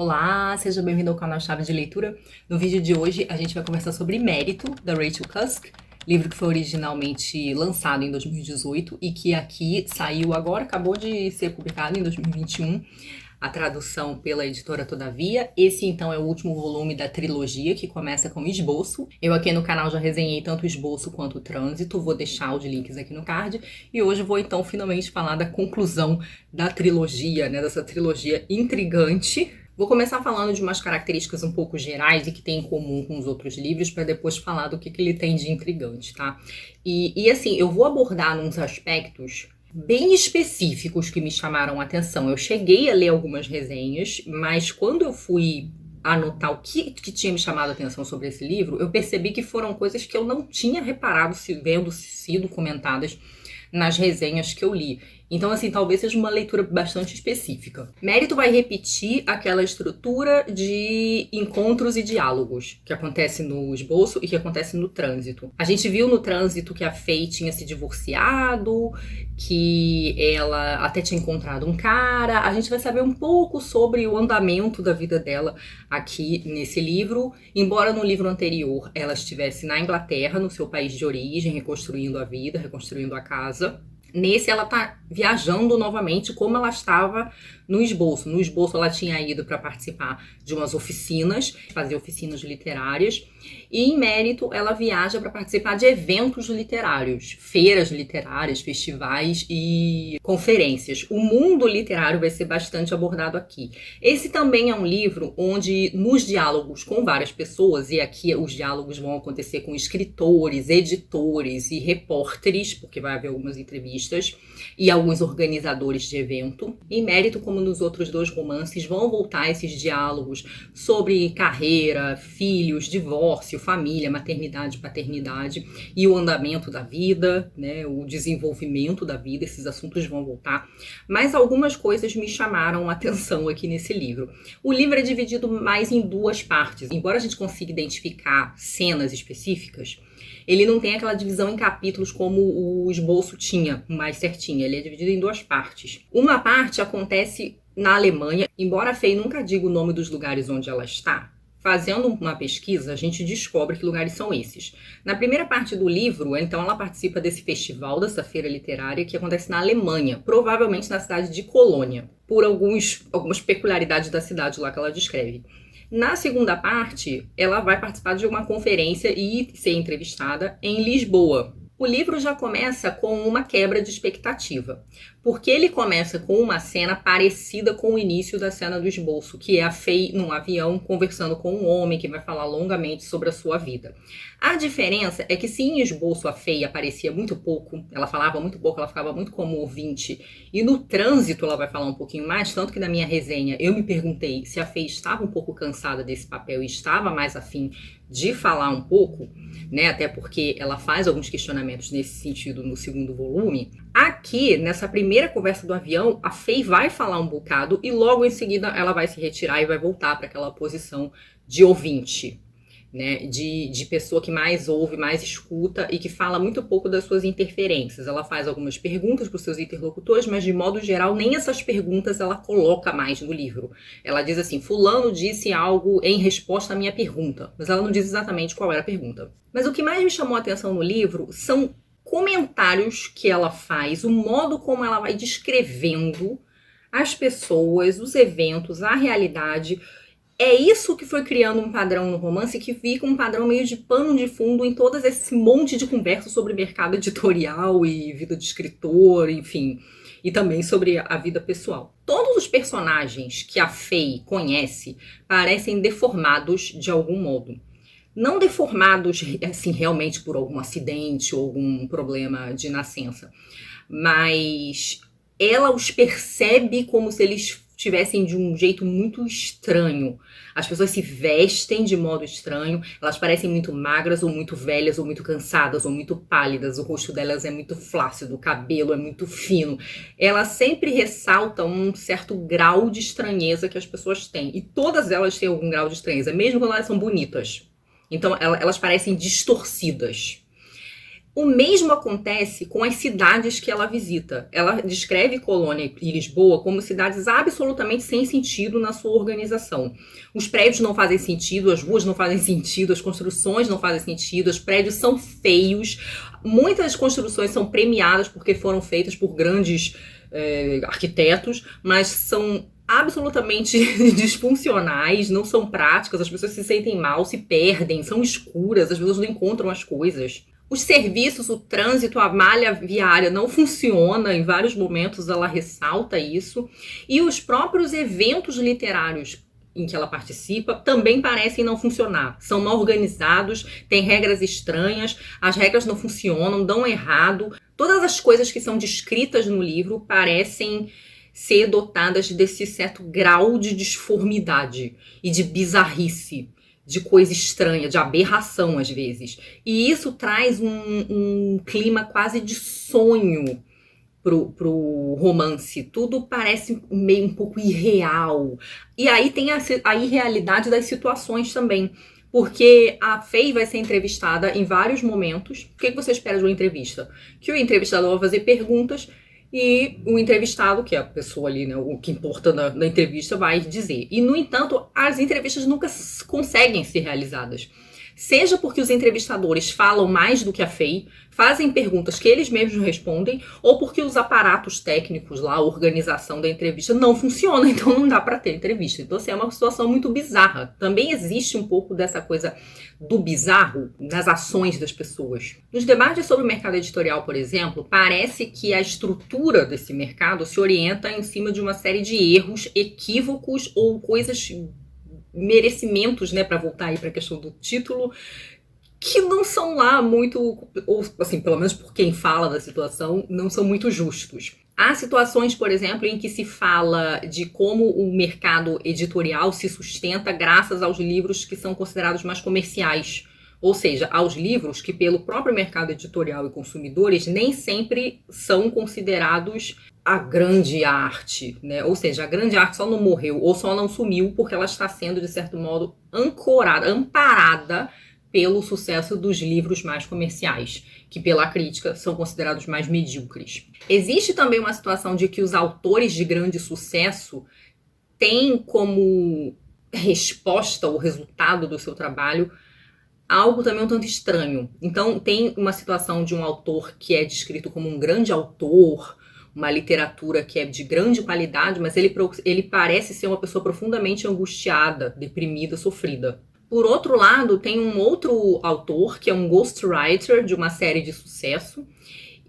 Olá, seja bem-vindo ao canal Chave de Leitura. No vídeo de hoje a gente vai conversar sobre Mérito, da Rachel Cusk, livro que foi originalmente lançado em 2018 e que aqui saiu agora, acabou de ser publicado em 2021, a tradução pela editora Todavia. Esse então é o último volume da trilogia, que começa com esboço. Eu aqui no canal já resenhei tanto o esboço quanto o trânsito, vou deixar os links aqui no card. E hoje vou então finalmente falar da conclusão da trilogia, né, dessa trilogia intrigante. Vou começar falando de umas características um pouco gerais e que tem em comum com os outros livros, para depois falar do que ele tem de intrigante, tá? E assim, eu vou abordar uns aspectos bem específicos que me chamaram a atenção. Eu cheguei a ler algumas resenhas, mas quando eu fui anotar o que tinha me chamado a atenção sobre esse livro, eu percebi que foram coisas que eu não tinha reparado vendo sido comentadas nas resenhas que eu li. Então, assim, talvez seja uma leitura bastante específica. Mérito vai repetir aquela estrutura de encontros e diálogos que acontece no esboço e que acontece no trânsito. A gente viu no trânsito que a Faye tinha se divorciado, que ela até tinha encontrado um cara. A gente vai saber um pouco sobre o andamento da vida dela aqui nesse livro. Embora no livro anterior ela estivesse na Inglaterra, no seu país de origem, reconstruindo a vida, reconstruindo a casa. Nesse ela tá viajando novamente como ela estava no esboço. No esboço ela tinha ido para participar de umas oficinas, fazer oficinas literárias. E em Mérito ela viaja para participar de eventos literários, feiras literárias, festivais e conferências. O mundo literário vai ser bastante abordado aqui. Esse também é um livro onde nos diálogos com várias pessoas, e aqui os diálogos vão acontecer com escritores, editores e repórteres, porque vai haver algumas entrevistas, e alguns organizadores de evento. Em Mérito, como nos outros dois romances, vão voltar esses diálogos sobre carreira, filhos, divórcio, família, maternidade, paternidade e o andamento da vida, né, o desenvolvimento da vida. Esses assuntos vão voltar. Mas algumas coisas me chamaram a atenção aqui nesse livro. O livro é dividido mais em duas partes. Embora a gente consiga identificar cenas específicas, ele não tem aquela divisão em capítulos como o esboço tinha, mais certinho. Ele é dividido em duas partes. Uma parte acontece na Alemanha, embora a Faye nunca diga o nome dos lugares onde ela está. Fazendo uma pesquisa, a gente descobre que lugares são esses. Na primeira parte do livro, então, ela participa desse festival, dessa feira literária, que acontece na Alemanha, provavelmente na cidade de Colônia, por algumas peculiaridades da cidade lá que ela descreve. Na segunda parte, ela vai participar de uma conferência e ser entrevistada em Lisboa. O livro já começa com uma quebra de expectativa, porque ele começa com uma cena parecida com o início da cena do esboço, que é a Faye num avião conversando com um homem que vai falar longamente sobre a sua vida. A diferença é que se em esboço a Faye aparecia muito pouco, ela falava muito pouco, ela ficava muito como ouvinte, e no trânsito ela vai falar um pouquinho mais, tanto que na minha resenha eu me perguntei se a Faye estava um pouco cansada desse papel e estava mais afim de falar um pouco, né, até porque ela faz alguns questionamentos nesse sentido no segundo volume. Aqui, nessa primeira conversa do avião, a Faye vai falar um bocado e logo em seguida ela vai se retirar e vai voltar para aquela posição de ouvinte, né, de pessoa que mais ouve, mais escuta e que fala muito pouco das suas interferências. Ela faz algumas perguntas para os seus interlocutores, mas de modo geral nem essas perguntas ela coloca mais no livro. Ela diz assim: fulano disse algo em resposta à minha pergunta, mas ela não diz exatamente qual era a pergunta. Mas o que mais me chamou a atenção no livro são comentários que ela faz, o modo como ela vai descrevendo as pessoas, os eventos, a realidade. É isso que foi criando um padrão no romance, que fica um padrão meio de pano de fundo em todo esse monte de conversa sobre mercado editorial e vida de escritor, enfim, e também sobre a vida pessoal. Todos os personagens que a Faye conhece parecem deformados de algum modo. Não deformados, assim, realmente por algum acidente ou algum problema de nascença, mas ela os percebe como se eles estivessem de um jeito muito estranho. As pessoas se vestem de modo estranho, elas parecem muito magras ou muito velhas ou muito cansadas ou muito pálidas, o rosto delas é muito flácido, o cabelo é muito fino. Ela sempre ressalta um certo grau de estranheza que as pessoas têm, e todas elas têm algum grau de estranheza, mesmo quando elas são bonitas. Então elas parecem distorcidas. O mesmo acontece com as cidades que ela visita. Ela descreve Colônia e Lisboa como cidades absolutamente sem sentido na sua organização. Os prédios não fazem sentido, as ruas não fazem sentido, as construções não fazem sentido, os prédios são feios. Muitas construções são premiadas porque foram feitas por grandes arquitetos, mas são absolutamente disfuncionais, não são práticas, as pessoas se sentem mal, se perdem, são escuras, as pessoas não encontram as coisas. Os serviços, o trânsito, a malha viária não funciona, em vários momentos ela ressalta isso. E os próprios eventos literários em que ela participa também parecem não funcionar. São mal organizados, têm regras estranhas, as regras não funcionam, dão errado. Todas as coisas que são descritas no livro parecem ser dotadas desse certo grau de disformidade e de bizarrice, de coisa estranha, de aberração às vezes. E isso traz um clima quase de sonho pro romance. Tudo parece meio um pouco irreal. E aí tem a irrealidade das situações também. Porque a Faye vai ser entrevistada em vários momentos. O que você espera de uma entrevista? Que o entrevistador vai fazer perguntas e o entrevistado, que é a pessoa ali, né, o que importa na entrevista, vai dizer. E, no entanto, as entrevistas nunca conseguem ser realizadas. Seja porque os entrevistadores falam mais do que a Faye, fazem perguntas que eles mesmos respondem, ou porque os aparatos técnicos lá, a organização da entrevista não funciona, então não dá para ter entrevista. Então, assim, é uma situação muito bizarra. Também existe um pouco dessa coisa do bizarro nas ações das pessoas. Nos debates sobre o mercado editorial, por exemplo, parece que a estrutura desse mercado se orienta em cima de uma série de erros, equívocos ou coisas, merecimentos, né, para voltar aí para a questão do título, que não são lá muito, ou assim, pelo menos por quem fala da situação, não são muito justos. Há situações, por exemplo, em que se fala de como o mercado editorial se sustenta graças aos livros que são considerados mais comerciais. Ou seja, aos livros que, pelo próprio mercado editorial e consumidores, nem sempre são considerados a grande arte, né? Ou seja, a grande arte só não morreu ou só não sumiu porque ela está sendo, de certo modo, amparada pelo sucesso dos livros mais comerciais, que pela crítica são considerados mais medíocres. Existe também uma situação de que os autores de grande sucesso têm como resposta ou resultado do seu trabalho algo também um tanto estranho. Então tem uma situação de um autor que é descrito como um grande autor, uma literatura que é de grande qualidade, mas ele parece ser uma pessoa profundamente angustiada, deprimida, sofrida. Por outro lado, tem um outro autor que é um ghostwriter de uma série de sucesso,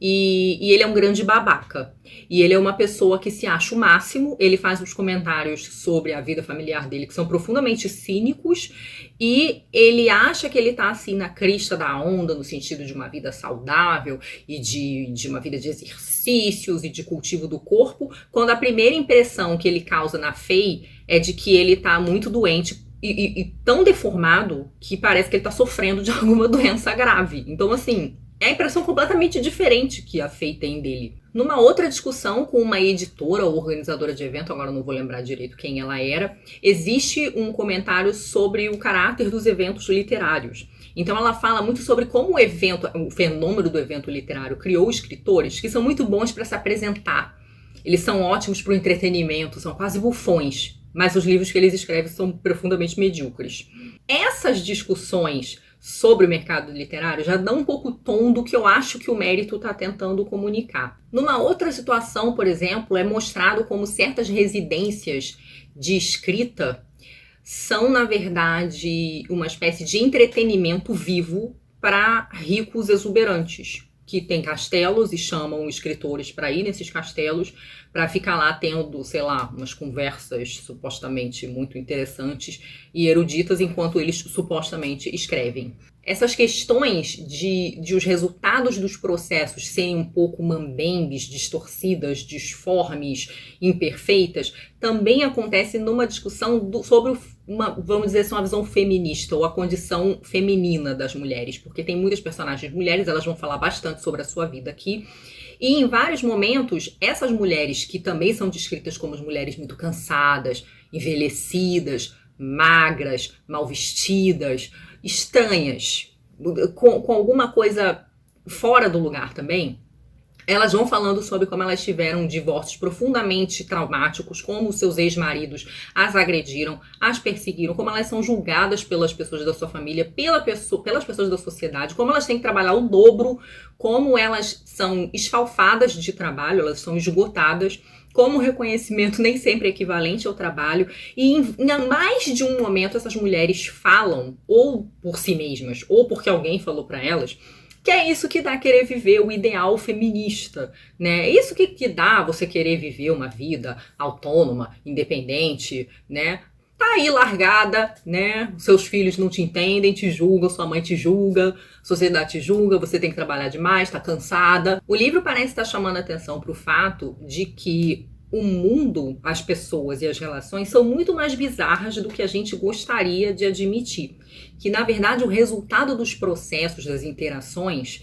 e ele é um grande babaca. E ele é uma pessoa que se acha o máximo, ele faz os comentários sobre a vida familiar dele que são profundamente cínicos, e ele acha que ele tá assim na crista da onda, no sentido de uma vida saudável e de uma vida de exercícios e de cultivo do corpo, quando a primeira impressão que ele causa na Faye é de que ele tá muito doente e tão deformado que parece que ele tá sofrendo de alguma doença grave. Então, assim, é a impressão completamente diferente que a Faye tem dele. Numa outra discussão com uma editora ou organizadora de evento, agora não vou lembrar direito quem ela era, existe um comentário sobre o caráter dos eventos literários. Então ela fala muito sobre como o fenômeno do evento literário criou escritores que são muito bons para se apresentar. Eles são ótimos para o entretenimento, são quase bufões, mas os livros que eles escrevem são profundamente medíocres. Essas discussões sobre o mercado literário já dão um pouco o tom do que eu acho que o Mérito está tentando comunicar. Numa outra situação, por exemplo, é mostrado como certas residências de escrita são, na verdade, uma espécie de entretenimento vivo para ricos exuberantes, que têm castelos e chamam escritores para ir nesses castelos para ficar lá tendo, sei lá, umas conversas supostamente muito interessantes e eruditas enquanto eles supostamente escrevem. Essas questões de os resultados dos processos serem um pouco mambembes, distorcidas, disformes, imperfeitas, também acontece numa discussão sobre vamos dizer assim, uma visão feminista ou a condição feminina das mulheres, porque tem muitas personagens mulheres, elas vão falar bastante sobre a sua vida aqui, e em vários momentos, essas mulheres que também são descritas como as mulheres muito cansadas, envelhecidas, magras, mal vestidas, estranhas, com alguma coisa fora do lugar também, elas vão falando sobre como elas tiveram divórcios profundamente traumáticos, como seus ex-maridos as agrediram, as perseguiram, como elas são julgadas pelas pessoas da sua família, pelas pessoas da sociedade, como elas têm que trabalhar o dobro, como elas são esfalfadas de trabalho, elas são esgotadas, como o reconhecimento nem sempre é equivalente ao trabalho. E em mais de um momento essas mulheres falam, ou por si mesmas, ou porque alguém falou para elas, que é isso que dá querer viver o ideal feminista, né? É isso que dá você querer viver uma vida autônoma, independente, né? Tá aí largada, né? Seus filhos não te entendem, te julgam, sua mãe te julga, a sociedade te julga, você tem que trabalhar demais, tá cansada. O livro parece estar chamando a atenção para o fato de que o mundo, as pessoas e as relações são muito mais bizarras do que a gente gostaria de admitir. Que, na verdade, o resultado dos processos, das interações,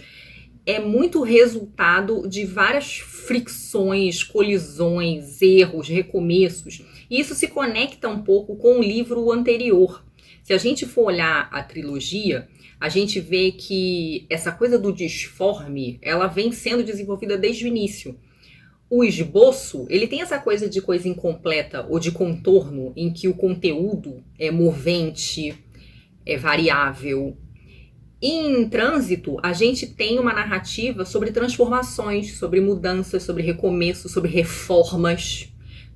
é muito resultado de várias fricções, colisões, erros, recomeços. E isso se conecta um pouco com o livro anterior. Se a gente for olhar a trilogia, a gente vê que essa coisa do disforme, ela vem sendo desenvolvida desde o início. O esboço, ele tem essa coisa de coisa incompleta ou de contorno, em que o conteúdo é movente, é variável. Em Trânsito, a gente tem uma narrativa sobre transformações, sobre mudanças, sobre recomeços, sobre reformas,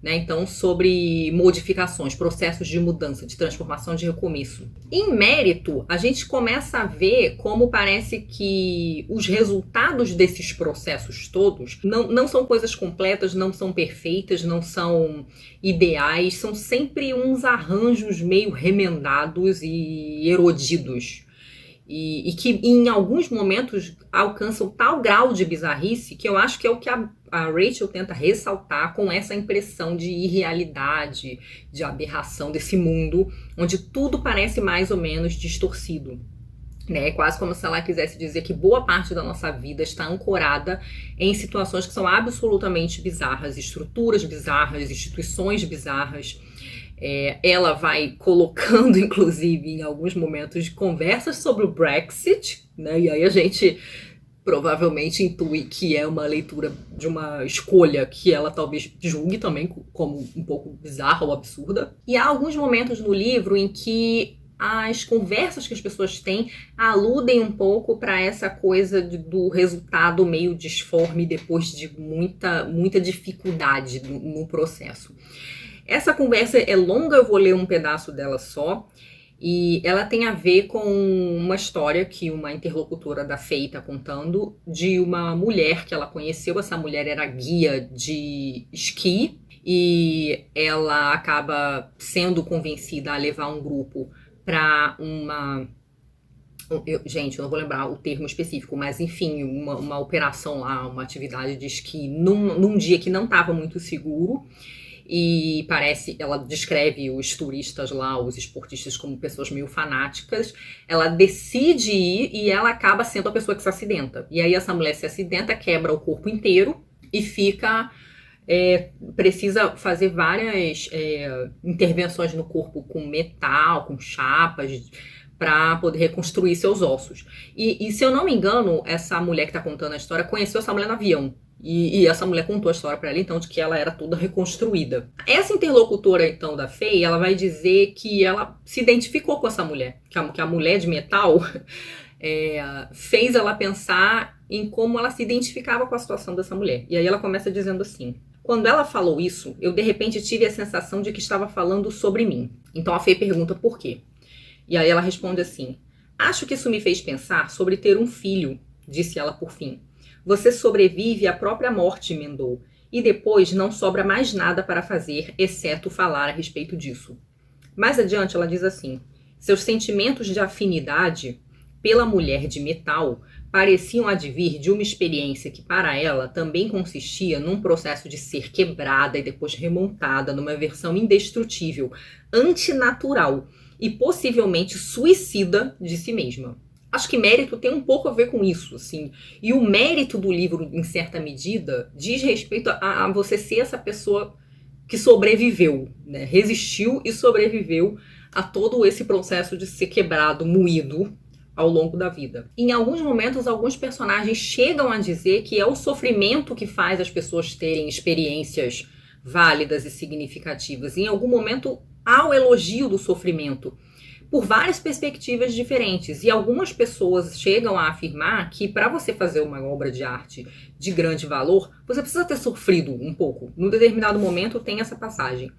né? Então, sobre modificações, processos de mudança, de transformação, de recomeço. Em Mérito, a gente começa a ver como parece que os resultados desses processos todos não são coisas completas, não são perfeitas, não são ideais, são sempre uns arranjos meio remendados e erodidos. E que em alguns momentos alcançam tal grau de bizarrice que eu acho que é o que a Rachel tenta ressaltar com essa impressão de irrealidade, de aberração desse mundo, onde tudo parece mais ou menos distorcido. É quase como se ela quisesse dizer que boa parte da nossa vida está ancorada em situações que são absolutamente bizarras, estruturas bizarras, instituições bizarras. Ela vai colocando, inclusive, em alguns momentos, conversas sobre o Brexit, né? E aí a gente provavelmente intui que é uma leitura de uma escolha que ela talvez julgue também como um pouco bizarra ou absurda. E há alguns momentos no livro em que as conversas que as pessoas têm aludem um pouco para essa coisa do resultado meio disforme depois de muita dificuldade no processo. Essa conversa é longa, eu vou ler um pedaço dela só, e ela tem a ver com uma história que uma interlocutora da Faye está contando de uma mulher que ela conheceu. Essa mulher era guia de esqui e ela acaba sendo convencida a levar um grupo para uma... Gente, eu não vou lembrar o termo específico, mas enfim, uma operação lá, uma atividade de esqui num dia que não estava muito seguro. E ela descreve os turistas lá, os esportistas, como pessoas meio fanáticas. Ela decide ir e ela acaba sendo a pessoa que se acidenta. E aí essa mulher se acidenta, quebra o corpo inteiro e precisa fazer várias intervenções no corpo com metal, com chapas, para poder reconstruir seus ossos. E se eu não me engano, essa mulher que está contando a história conheceu essa mulher no avião. E essa mulher contou a história para ela, então, de que ela era toda reconstruída. Essa interlocutora, então, da Faye, ela vai dizer que ela se identificou com essa mulher. Que a mulher de metal fez ela pensar em como ela se identificava com a situação dessa mulher. E aí ela começa dizendo assim: quando ela falou isso, eu de repente tive a sensação de que estava falando sobre mim. Então a Faye pergunta por quê. E aí ela responde assim: acho que isso me fez pensar sobre ter um filho, disse ela por fim. Você sobrevive à própria morte, emendou, e depois não sobra mais nada para fazer, exceto falar a respeito disso. Mais adiante ela diz assim: seus sentimentos de afinidade pela mulher de metal pareciam advir de uma experiência que para ela também consistia num processo de ser quebrada e depois remontada numa versão indestrutível, antinatural e possivelmente suicida de si mesma. Acho que Mérito tem um pouco a ver com isso, assim. E o mérito do livro, em certa medida, diz respeito a você ser essa pessoa que sobreviveu, né? Resistiu e sobreviveu a todo esse processo de ser quebrado, moído ao longo da vida. Em alguns momentos, alguns personagens chegam a dizer que é o sofrimento que faz as pessoas terem experiências válidas e significativas. Em algum momento, há o elogio do sofrimento, por várias perspectivas diferentes. E algumas pessoas chegam a afirmar que para você fazer uma obra de arte de grande valor, você precisa ter sofrido um pouco. Num determinado momento tem essa passagem.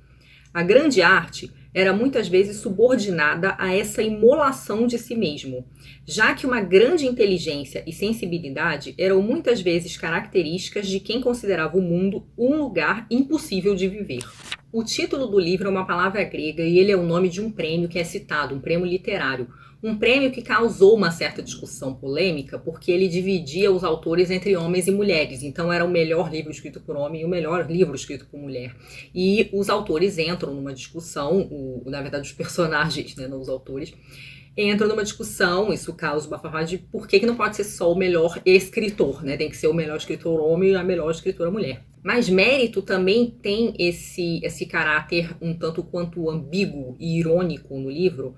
A grande arte era muitas vezes subordinada a essa imolação de si mesmo, já que uma grande inteligência e sensibilidade eram muitas vezes características de quem considerava o mundo um lugar impossível de viver. O título do livro é uma palavra grega e ele é o nome de um prêmio que é citado, um prêmio literário. Um prêmio que causou uma certa discussão polêmica porque ele dividia os autores entre homens e mulheres. Então era o melhor livro escrito por homem e o melhor livro escrito por mulher. E os autores entram numa discussão, na verdade os personagens, né, não os autores, entram numa discussão, isso causa uma farra de por que não pode ser só o melhor escritor, né? Tem que ser o melhor escritor homem e a melhor escritora mulher. Mas mérito também tem esse caráter um tanto quanto ambíguo e irônico no livro,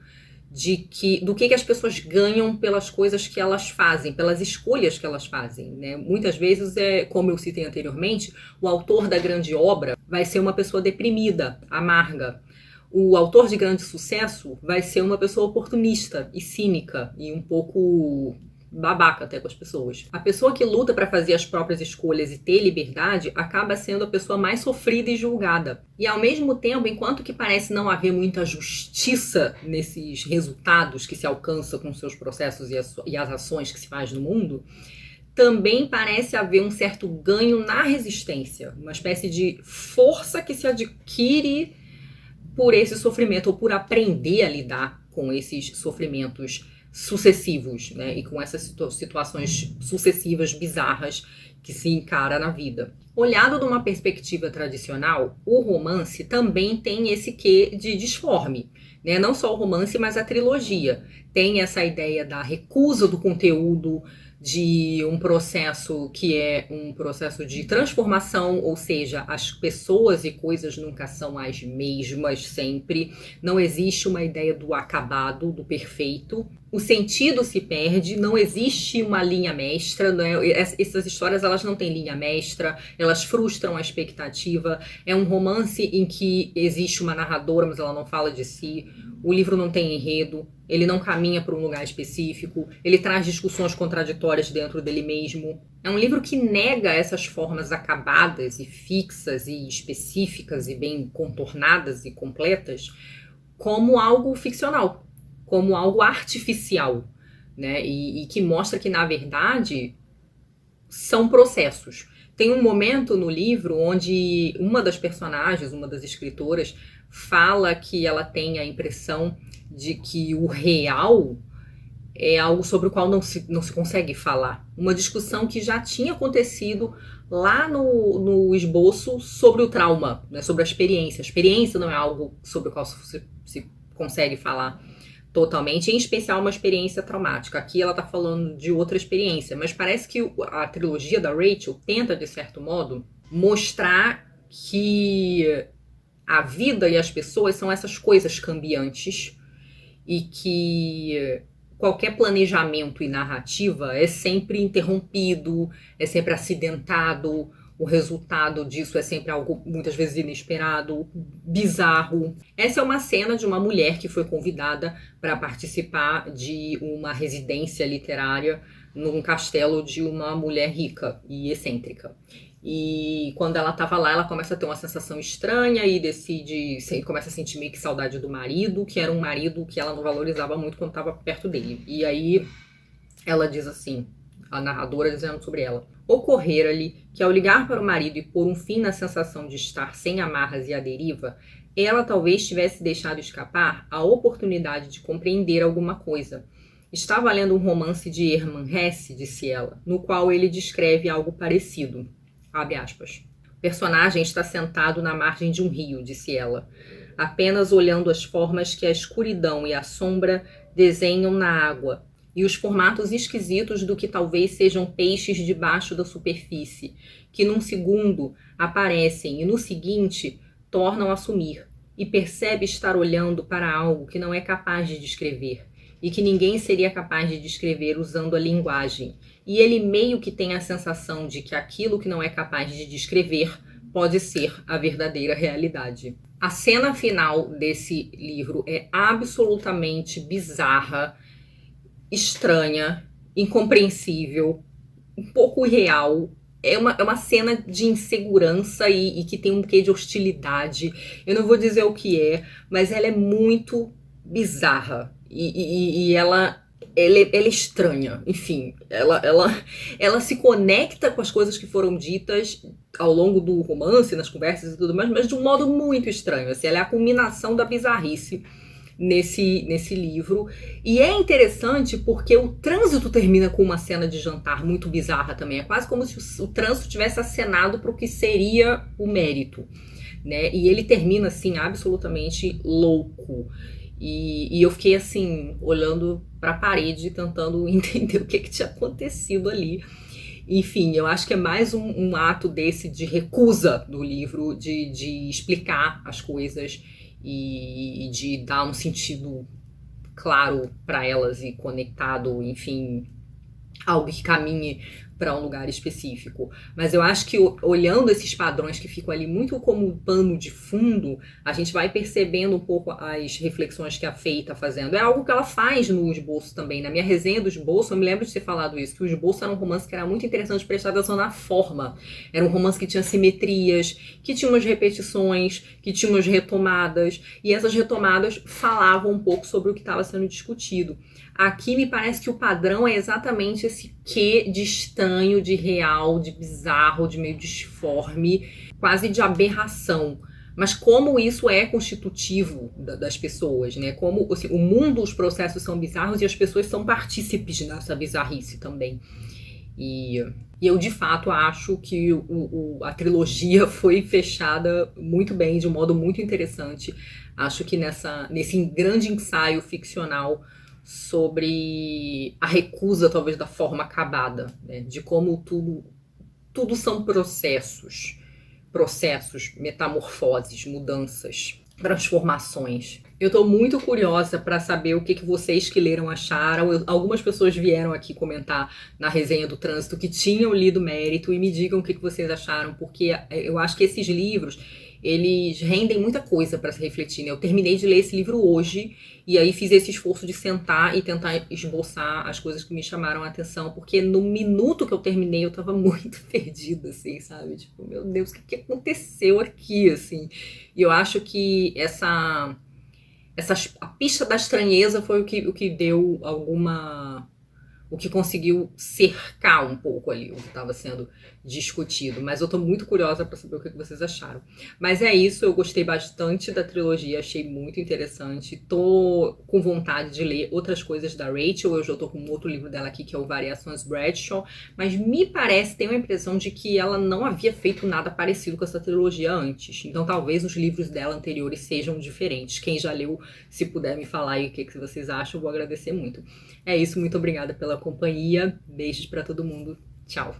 do que as pessoas ganham pelas coisas que elas fazem, pelas escolhas que elas fazem, né? Muitas vezes, como eu citei anteriormente, o autor da grande obra vai ser uma pessoa deprimida, amarga. O autor de grande sucesso vai ser uma pessoa oportunista e cínica e um pouco babaca até com as pessoas. A pessoa que luta para fazer as próprias escolhas e ter liberdade acaba sendo a pessoa mais sofrida e julgada. E ao mesmo tempo, enquanto que parece não haver muita justiça nesses resultados que se alcança com seus processos e as ações que se faz no mundo, também parece haver um certo ganho na resistência, uma espécie de força que se adquire por esse sofrimento ou por aprender a lidar com esses sofrimentos sucessivos, né? E com essas situações sucessivas bizarras que se encara na vida. Olhado de uma perspectiva tradicional, o romance também tem esse quê de disforme, né? Não só o romance, mas a trilogia. Tem essa ideia da recusa do conteúdo, de um processo que é um processo de transformação, ou seja, as pessoas e coisas nunca são as mesmas sempre, não existe uma ideia do acabado, do perfeito, o sentido se perde, não existe uma linha mestra, né? Essas histórias elas não têm linha mestra, elas frustram a expectativa, é um romance em que existe uma narradora, mas ela não fala de si, o livro não tem enredo, ele não caminha para um lugar específico, ele traz discussões contraditórias dentro dele mesmo. É um livro que nega essas formas acabadas e fixas e específicas e bem contornadas e completas como algo ficcional, como algo artificial, né? E que mostra que, na verdade, são processos. Tem um momento no livro onde uma das personagens, uma das escritoras, fala que ela tem a impressão de que o real é algo sobre o qual não se consegue falar. Uma discussão que já tinha acontecido lá no esboço sobre o trauma, né, sobre a experiência. A experiência não é algo sobre o qual se consegue falar totalmente, em especial uma experiência traumática. Aqui ela está falando de outra experiência, mas parece que a trilogia da Rachel tenta, de certo modo, mostrar que a vida e as pessoas são essas coisas cambiantes e que qualquer planejamento e narrativa é sempre interrompido, é sempre acidentado, o resultado disso é sempre algo muitas vezes inesperado, bizarro. Essa é uma cena de uma mulher que foi convidada para participar de uma residência literária num castelo de uma mulher rica e excêntrica. E quando ela estava lá, ela começa a ter uma sensação estranha e começa a sentir meio que saudade do marido, que era um marido que ela não valorizava muito quando estava perto dele. E aí ela diz assim, a narradora dizendo sobre ela: ocorrera-lhe que ao ligar para o marido e pôr um fim na sensação de estar sem amarras e à deriva, ela talvez tivesse deixado escapar a oportunidade de compreender alguma coisa. Estava lendo um romance de Hermann Hesse, disse ela, no qual ele descreve algo parecido. Abre aspas. O personagem está sentado na margem de um rio, disse ela, apenas olhando as formas que a escuridão e a sombra desenham na água e os formatos esquisitos do que talvez sejam peixes debaixo da superfície, que num segundo aparecem e no seguinte tornam a sumir, e percebe estar olhando para algo que não é capaz de descrever, e que ninguém seria capaz de descrever usando a linguagem. E ele meio que tem a sensação de que aquilo que não é capaz de descrever pode ser a verdadeira realidade. A cena final desse livro é absolutamente bizarra, estranha, incompreensível, um pouco irreal. É uma cena de insegurança e que tem um quê de hostilidade. Eu não vou dizer o que é, mas ela é muito bizarra. E ela é estranha. Enfim, ela se conecta com as coisas que foram ditas ao longo do romance, nas conversas e tudo mais, mas de um modo muito estranho. Assim, ela é a culminação da bizarrice nesse livro. E é interessante porque o trânsito termina com uma cena de jantar muito bizarra também. É quase como se o trânsito tivesse acenado para o que seria o mérito, né? E ele termina assim absolutamente louco. E eu fiquei assim, olhando para a parede, tentando entender o que tinha acontecido ali. Enfim, eu acho que é mais um ato desse de recusa do livro, de explicar as coisas e de dar um sentido claro para elas e conectado, enfim, algo que caminhe para um lugar específico. Mas eu acho que olhando esses padrões que ficam ali muito como um pano de fundo, a gente vai percebendo um pouco as reflexões que a Faye está fazendo. É algo que ela faz no esboço também. Na minha resenha do esboço, eu me lembro de ter falado isso, que o esboço era um romance que era muito interessante prestar atenção na forma. Era um romance que tinha simetrias, que tinha umas repetições, que tinha umas retomadas, e essas retomadas falavam um pouco sobre o que estava sendo discutido. Aqui me parece que o padrão é exatamente esse quê de estranho, de real, de bizarro, de meio disforme, quase de aberração. Mas como isso é constitutivo das pessoas, né? Como assim, o mundo, os processos são bizarros e as pessoas são partícipes dessa bizarrice também. E eu, de fato, acho que a trilogia foi fechada muito bem, de um modo muito interessante. Acho que nesse grande ensaio ficcional sobre a recusa, talvez, da forma acabada, né? De como tudo são processos, metamorfoses, mudanças, transformações. Eu tô muito curiosa para saber o que vocês que leram acharam. Algumas pessoas vieram aqui comentar na resenha do Trânsito que tinham lido Mérito e me digam o que vocês acharam, porque eu acho que esses livros, eles rendem muita coisa para se refletir, né? Eu terminei de ler esse livro hoje e aí fiz esse esforço de sentar e tentar esboçar as coisas que me chamaram a atenção, porque no minuto que eu terminei eu tava muito perdida, assim, sabe? Tipo, meu Deus, o que aconteceu aqui, assim? E eu acho que a pista da estranheza foi o que deu o que conseguiu cercar um pouco ali o que estava sendo discutido. Mas eu tô muito curiosa para saber o que vocês acharam. Mas é isso, eu gostei bastante da trilogia, achei muito interessante. Tô com vontade de ler outras coisas da Rachel. Eu já tô com outro livro dela aqui, que é o Variações Bradshaw. Mas me parece, tenho a impressão de que ela não havia feito nada parecido com essa trilogia antes. Então talvez os livros dela anteriores sejam diferentes. Quem já leu, se puder me falar aí o que vocês acham, eu vou agradecer muito. É isso, muito obrigada pela companhia. Beijos pra todo mundo. Tchau.